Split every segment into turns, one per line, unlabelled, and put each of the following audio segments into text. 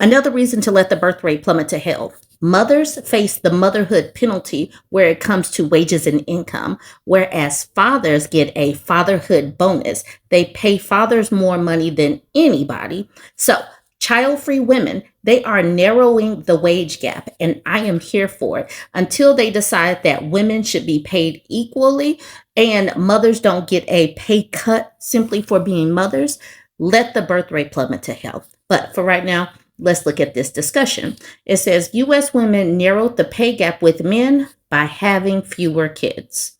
Another reason to let the birth rate plummet to hell. Mothers face the motherhood penalty where it comes to wages and income, whereas fathers get a fatherhood bonus. They pay fathers more money than anybody. So, child-free women, they are narrowing the wage gap, and I am here for it until they decide that women should be paid equally and mothers don't get a pay cut simply for being mothers. Let the birth rate plummet to hell. But for right now, let's look at this discussion. It says U.S. women narrowed the pay gap with men by having fewer kids.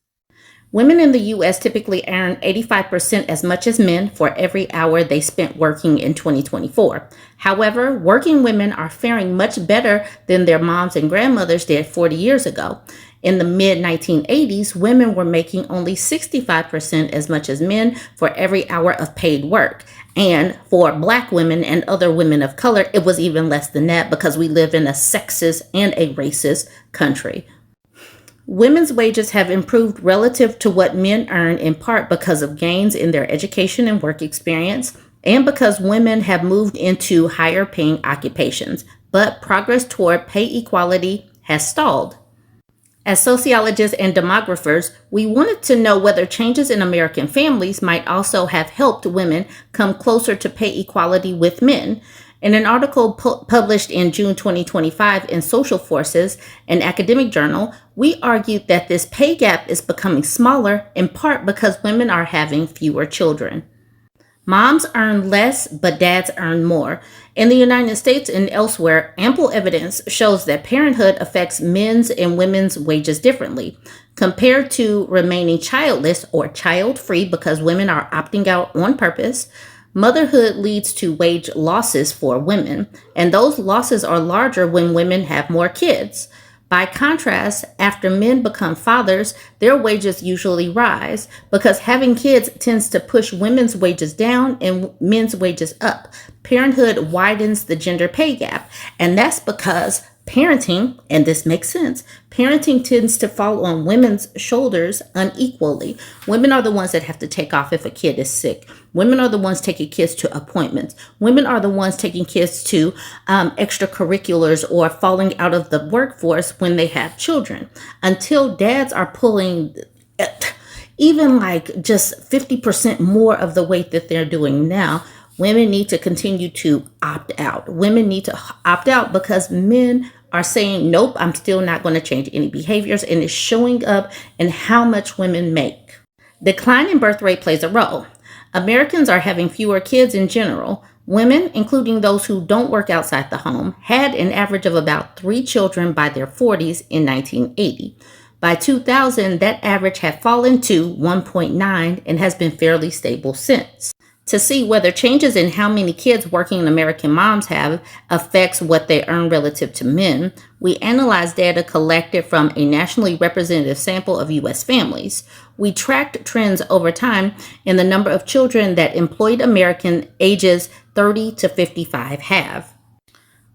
Women in the U.S. typically earn 85% as much as men for every hour they spent working in 2024. However, working women are faring much better than their moms and grandmothers did 40 years ago. In the mid-1980s, women were making only 65% as much as men for every hour of paid work. And for Black women and other women of color, it was even less than that because we live in a sexist and a racist country. Women's wages have improved relative to what men earn in part because of gains in their education and work experience, and because women have moved into higher paying occupations. But progress toward pay equality has stalled. As sociologists and demographers, we wanted to know whether changes in American families might also have helped women come closer to pay equality with men. In an article published in June 2025 in Social Forces, an academic journal, we argued that this pay gap is becoming smaller in part because women are having fewer children. Moms earn less, but dads earn more. In the United States and elsewhere, ample evidence shows that parenthood affects men's and women's wages differently. Compared to remaining childless or child-free because women are opting out on purpose, motherhood leads to wage losses for women, and those losses are larger when women have more kids. By contrast, after men become fathers, their wages usually rise because having kids tends to push women's wages down and men's wages up. Parenthood widens the gender pay gap, and that's because parenting, and this makes sense, parenting tends to fall on women's shoulders unequally. Women are the ones that have to take off if a kid is sick. Women are the ones taking kids to appointments. Women are the ones taking kids to extracurriculars or falling out of the workforce when they have children. Until dads are pulling even like just 50% more of the weight that they're doing now, women need to continue to opt out. Women need to opt out because men are saying, nope, I'm still not going to change any behaviors, and it's showing up in how much women make. Decline in birth rate plays a role. Americans are having fewer kids in general. Women, including those who don't work outside the home, had an average of about 3 children by their 40s in 1980. By 2000, that average had fallen to 1.9 and has been fairly stable since. To see whether changes in how many kids working American moms have affects what they earn relative to men, we analyzed data collected from a nationally representative sample of U.S. families. We tracked trends over time in the number of children that employed American ages 30 to 55 have.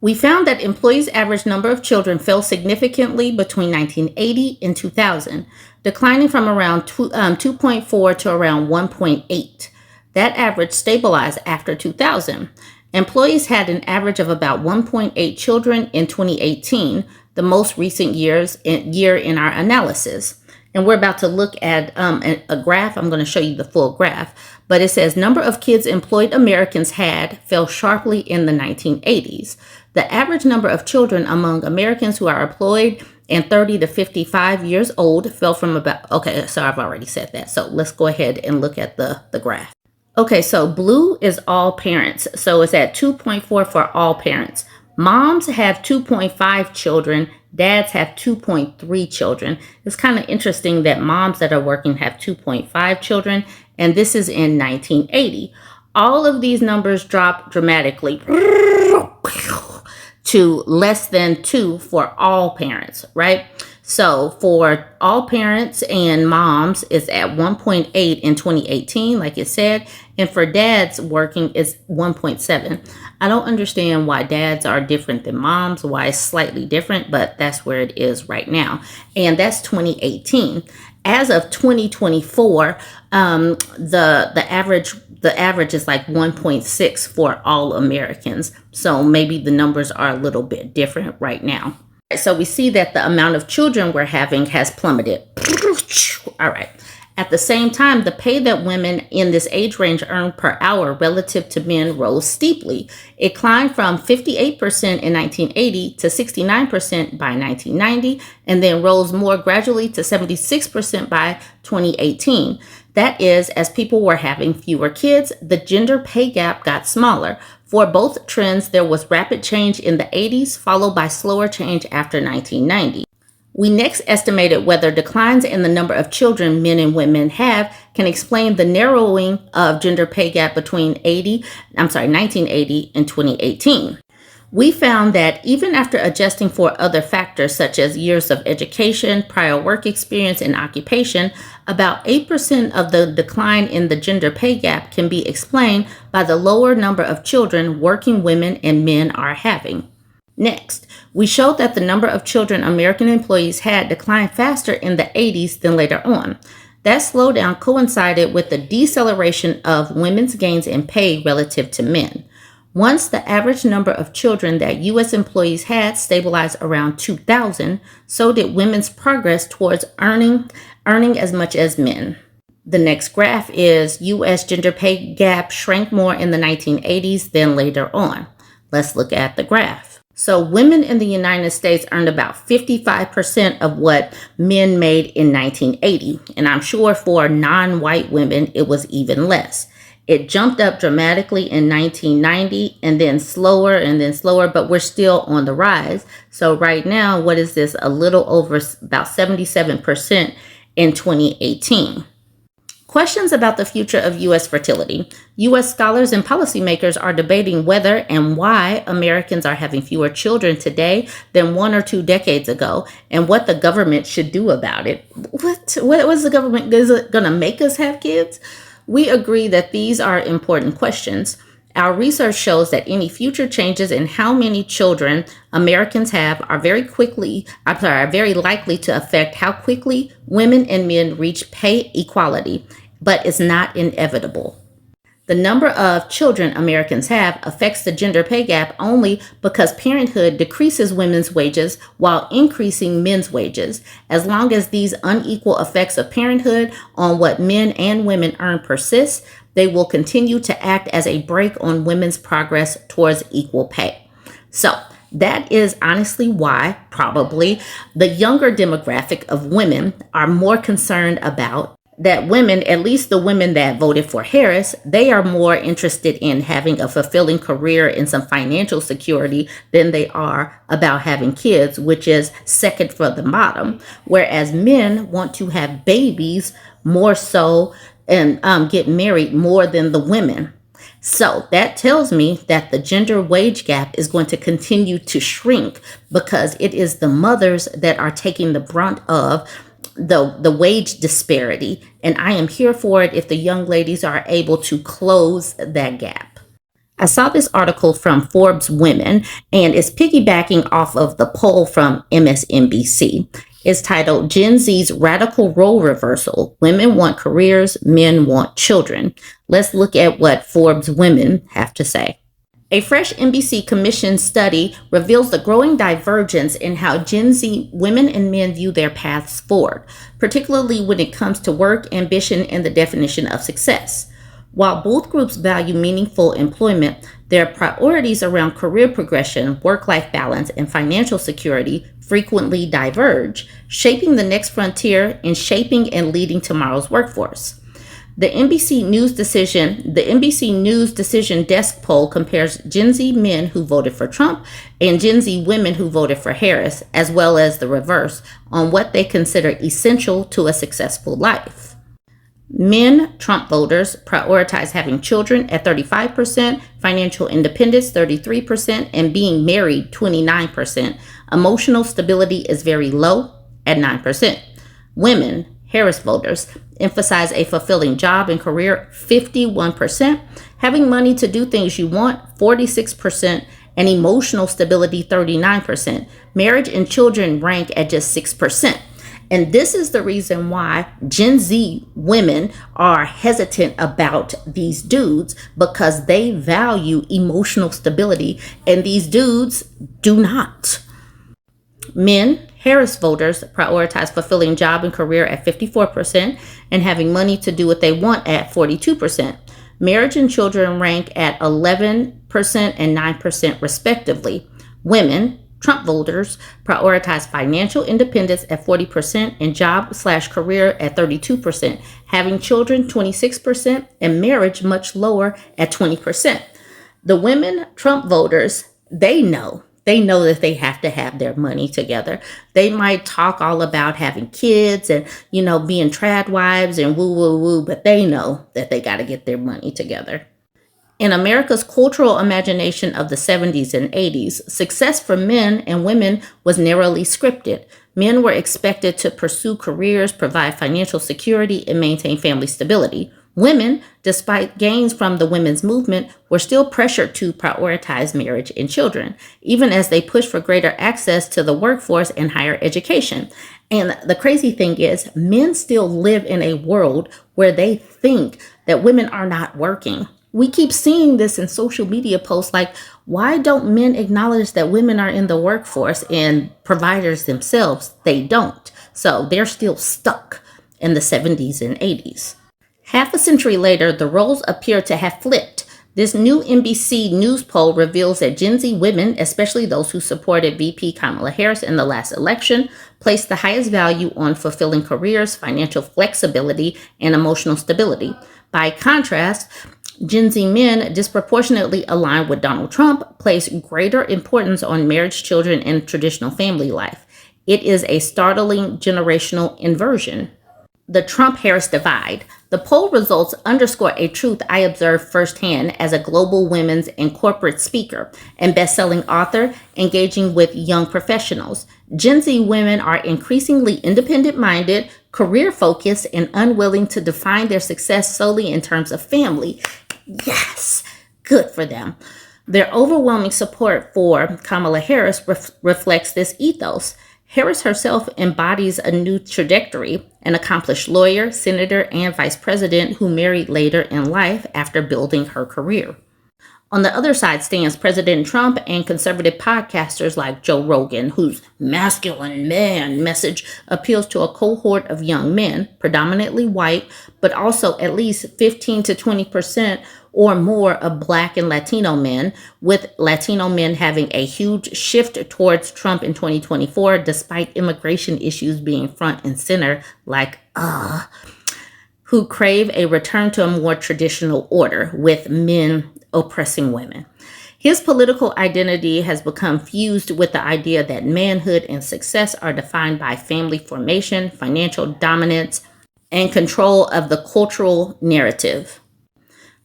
We found that employees' average number of children fell significantly between 1980 and 2000, declining from around 2.4 to around 1.8. That average stabilized after 2000. Employees had an average of about 1.8 children in 2018, the most recent year in our analysis. And we're about to look at a graph. I'm going to show you the full graph. But it says number of kids employed Americans had fell sharply in the 1980s. The average number of children among Americans who are employed and 30 to 55 years old fell from about, okay, so I've already said that. So let's go ahead and look at the graph. Okay, so blue is all parents. So it's at 2.4 for all parents. Moms have 2.5 children. Dads have 2.3 children. It's kind of interesting that moms that are working have 2.5 children, and this is in 1980. All of these numbers drop dramatically to less than 2 for all parents, right? So for all parents and moms, it's at 1.8 in 2018, like it said. And for dads working, it's 1.7. I don't understand why dads are different than moms, why it's slightly different, but that's where it is right now. And that's 2018. As of 2024, the average is like 1.6 for all Americans. So maybe the numbers are a little bit different right now. So we see that the amount of children we're having has plummeted. All right. At the same time, the pay that women in this age range earn per hour relative to men rose steeply. It climbed from 58% in 1980 to 69% by 1990, and then rose more gradually to 76% by 2018. That is, as people were having fewer kids, the gender pay gap got smaller. For both trends, there was rapid change in the 80s, followed by slower change after 1990. We next estimated whether declines in the number of children men and women have can explain the narrowing of gender pay gap between 1980 and 2018. We found that even after adjusting for other factors such as years of education, prior work experience, and occupation, about 8% of the decline in the gender pay gap can be explained by the lower number of children working women and men are having. Next, we showed that the number of children American employees had declined faster in the 80s than later on. That slowdown coincided with the deceleration of women's gains in pay relative to men. Once the average number of children that U.S. employees had stabilized around 2,000, so did women's progress towards earning as much as men. The next graph is U.S. gender pay gap shrank more in the 1980s than later on. Let's look at the graph. So women in the United States earned about 55% of what men made in 1980. And I'm sure for non-white women, it was even less. It jumped up dramatically in 1990 and then slower, but we're still on the rise. So right now, what is this? A little over about 77% in 2018. Questions about the future of U.S. fertility. U.S. scholars and policymakers are debating whether and why Americans are having fewer children today than 1 or 2 decades ago, and what the government should do about it. What was the government? Is it going to make us have kids? We agree that these are important questions. Our research shows that any future changes in how many children Americans have are very likely to affect how quickly women and men reach pay equality, but it's not inevitable. The number of children Americans have affects the gender pay gap only because parenthood decreases women's wages while increasing men's wages. As long as these unequal effects of parenthood on what men and women earn persist, they will continue to act as a brake on women's progress towards equal pay. So that is honestly why probably the younger demographic of women are more concerned about that women, at least the women that voted for Harris, they are more interested in having a fulfilling career and some financial security than they are about having kids, which is second from the bottom. Whereas men want to have babies more so and get married more than the women. So that tells me that the gender wage gap is going to continue to shrink because it is the mothers that are taking the brunt of the wage disparity. And I am here for it if the young ladies are able to close that gap. I saw this article from Forbes Women, and it's piggybacking off of the poll from MSNBC. It's titled Gen Z's Radical Role Reversal. Women want careers, men want children. Let's look at what Forbes Women have to say. A fresh NBC commissioned study reveals the growing divergence in how Gen Z women and men view their paths forward, particularly when it comes to work, ambition, and the definition of success. While both groups value meaningful employment, their priorities around career progression, work-life balance, and financial security frequently diverge, shaping the next frontier and shaping and leading tomorrow's workforce. The NBC News Decision Desk poll compares Gen Z men who voted for Trump and Gen Z women who voted for Harris, as well as the reverse, on what they consider essential to a successful life. Men, Trump voters, prioritize having children at 35%, financial independence 33%, and being married 29%. Emotional stability is very low at 9%. Women, Harris voters, emphasize a fulfilling job and career 51%, having money to do things you want 46%, and emotional stability 39%. Marriage and children rank at just 6%. And this is the reason why Gen Z women are hesitant about these dudes, because they value emotional stability and these dudes do not. Men, Harris voters, prioritize fulfilling job and career at 54% and having money to do what they want at 42%. Marriage and children rank at 11% and 9% respectively. Women, Trump voters, prioritize financial independence at 40% and job/career at 32%, having children 26%, and marriage much lower at 20%. The women Trump voters, they know that they have to have their money together. They might talk all about having kids and, being trad wives and woo, woo, woo, but they know that they got to get their money together. In America's cultural imagination of the 70s and 80s, success for men and women was narrowly scripted. Men were expected to pursue careers, provide financial security, and maintain family stability. Women, despite gains from the women's movement, were still pressured to prioritize marriage and children, even as they pushed for greater access to the workforce and higher education. And the crazy thing is, men still live in a world where they think that women are not working. We keep seeing this in social media posts like, why don't men acknowledge that women are in the workforce and providers themselves? They don't. So they're still stuck in the 70s and 80s. Half a century later, the roles appear to have flipped. This new NBC News poll reveals that Gen Z women, especially those who supported VP Kamala Harris in the last election, placed the highest value on fulfilling careers, financial flexibility, and emotional stability. By contrast, Gen Z men, disproportionately aligned with Donald Trump, place greater importance on marriage, children, and traditional family life. It is a startling generational inversion. The Trump-Harris divide. The poll results underscore a truth I observed firsthand as a global women's and corporate speaker and best-selling author engaging with young professionals. Gen Z women are increasingly independent-minded, career-focused, and unwilling to define their success solely in terms of family. Yes, good for them. Their overwhelming support for Kamala Harris reflects this ethos. Harris herself embodies a new trajectory, an accomplished lawyer, senator, and vice president who married later in life after building her career. On the other side stands President Trump and conservative podcasters like Joe Rogan, whose masculine man message appeals to a cohort of young men, predominantly white, but also at least 15 to 20% or more of Black and Latino men, with Latino men having a huge shift towards Trump in 2024, despite immigration issues being front and center, who crave a return to a more traditional order, with men oppressing women. His political identity has become fused with the idea that manhood and success are defined by family formation, financial dominance, and control of the cultural narrative.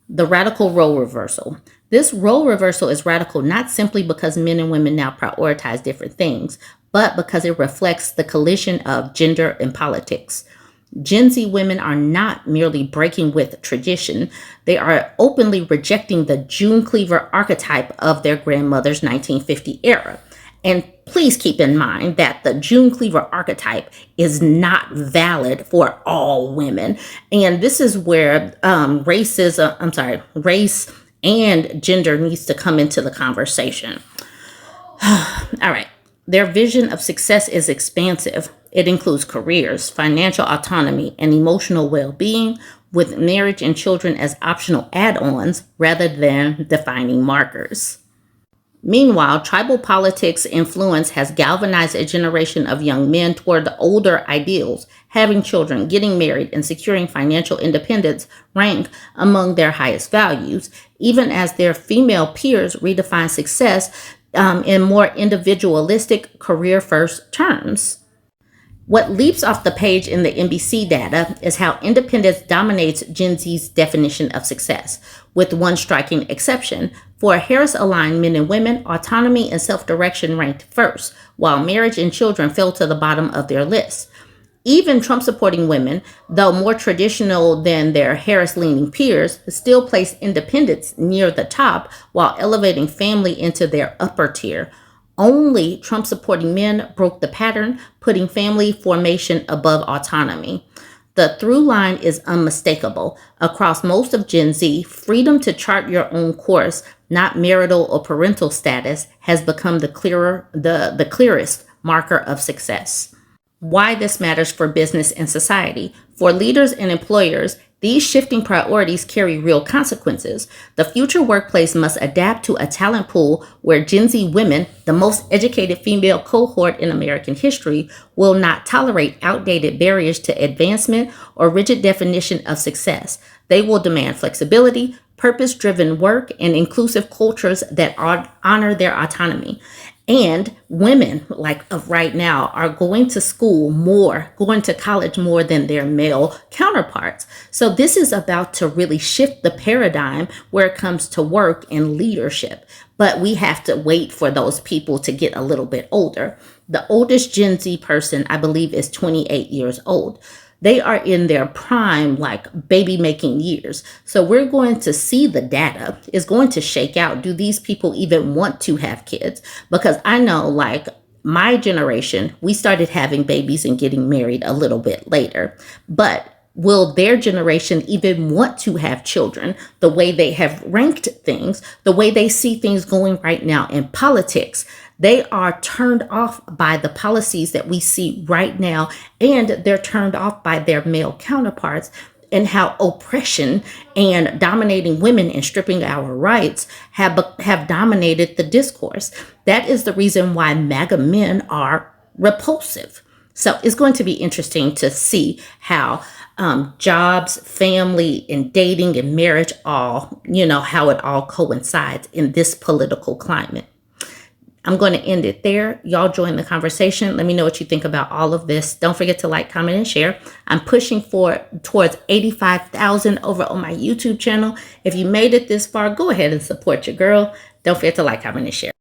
The radical role reversal. This role reversal is radical not simply because men and women now prioritize different things, but because it reflects the collision of gender and politics. Gen Z women are not merely breaking with tradition, they are openly rejecting the June Cleaver archetype of their grandmother's 1950 era. And please keep in mind that the June Cleaver archetype is not valid for all women. And this is where race and gender needs to come into the conversation. All right. Their vision of success is expansive. It includes careers, financial autonomy, and emotional well-being, with marriage and children as optional add-ons rather than defining markers. Meanwhile, tribal politics' influence has galvanized a generation of young men toward the older ideals. Having children, getting married, and securing financial independence rank among their highest values, even as their female peers redefine success in more individualistic, career-first terms. What leaps off the page in the NBC data is how independence dominates Gen Z's definition of success, with one striking exception. For Harris-aligned men and women, autonomy and self-direction ranked first, while marriage and children fell to the bottom of their list. Even Trump-supporting women, though more traditional than their Harris-leaning peers, still place independence near the top while elevating family into their upper tier. Only Trump supporting men broke the pattern, putting family formation above autonomy. The through line is unmistakable. Across most of Gen Z, freedom to chart your own course, not marital or parental status, has become the clearest marker of success. Why this matters for business and society. For leaders and employers, these shifting priorities carry real consequences. The future workplace must adapt to a talent pool where Gen Z women, the most educated female cohort in American history, will not tolerate outdated barriers to advancement or rigid definition of success. They will demand flexibility, purpose-driven work, and inclusive cultures that honor their autonomy. And women, like of right now, are going to school more, going to college more than their male counterparts. So this is about to really shift the paradigm where it comes to work and leadership. But we have to wait for those people to get a little bit older. The oldest Gen Z person, I believe, is 28 years old. They are in their prime, like baby making years. So we're going to see the data is going to shake out. Do these people even want to have kids? Because I know, like, my generation, we started having babies and getting married a little bit later. But will their generation even want to have children the way they have ranked things, the way they see things going right now in politics? They are turned off by the policies that we see right now, and they're turned off by their male counterparts, and how oppression and dominating women and stripping our rights have dominated the discourse. That is the reason why MAGA men are repulsive. So it's going to be interesting to see how jobs, family, and dating and marriage how it all coincides in this political climate. I'm going to end it there. Y'all join the conversation. Let me know what you think about all of this. Don't forget to like, comment, and share. I'm pushing towards 85,000 over on my YouTube channel. If you made it this far, go ahead and support your girl. Don't forget to like, comment, and share.